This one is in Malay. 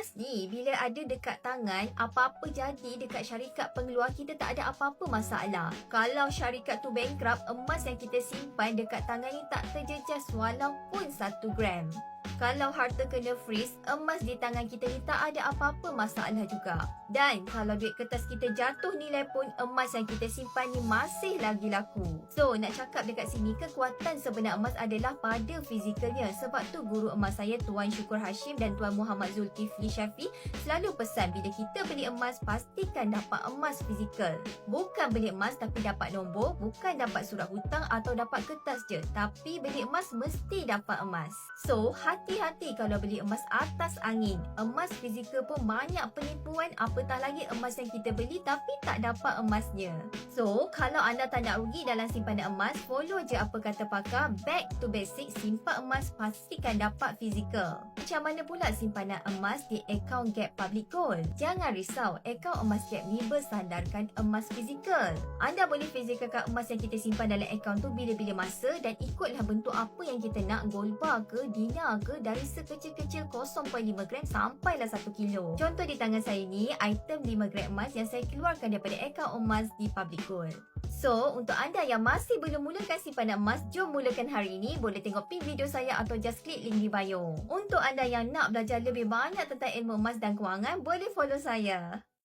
emas ni bila ada dekat tangan, apa-apa jadi dekat syarikat pengeluar kita tak ada apa-apa masalah. Kalau syarikat tu bankrupt, emas yang kita simpan dekat tangan ni tak terjejas walaupun 1 gram. Kalau harta kena freeze, emas di tangan kita ni tak ada apa-apa masalah juga. Dan kalau duit kertas kita jatuh nilai pun, emas yang kita simpan ni masih lagi laku. So, nak cakap dekat sini, kekuatan sebenar emas adalah pada fizikalnya. Sebab tu guru emas saya Tuan Syukur Hashim dan Tuan Muhammad Zulkifli Syafi selalu pesan bila kita beli emas, pastikan dapat emas fizikal. Bukan beli emas tapi dapat nombor, bukan dapat surat hutang atau dapat kertas je. Tapi beli emas mesti dapat emas. So, hati-hati kalau beli emas atas angin. Emas fizikal pun banyak penipuan, apatah lagi emas yang kita beli tapi tak dapat emasnya. So, kalau anda tak nak rugi dalam simpanan emas, follow je apa kata pakar, back to basic, simpan emas, pastikan dapat fizikal. Macam mana pula simpanan emas di akaun Gap Public Gold? Jangan risau, akaun emas Gap ni bersandarkan emas fizikal. Anda boleh fizikalkan emas yang kita simpan dalam akaun tu bila-bila masa dan ikutlah bentuk apa yang kita nak, gold bar ke, dinar ke, dari sekecil-kecil 0.5 gram sampailah 1 kilo. Contoh di tangan saya ni, item 5 gram emas yang saya keluarkan daripada akaun emas di Public Gold. So, untuk anda yang masih belum mulakan simpanan emas, jom mulakan hari ini. Boleh tengok pin video saya atau just klik link di bio. Untuk anda yang nak belajar lebih banyak tentang ilmu emas dan kewangan, boleh follow saya.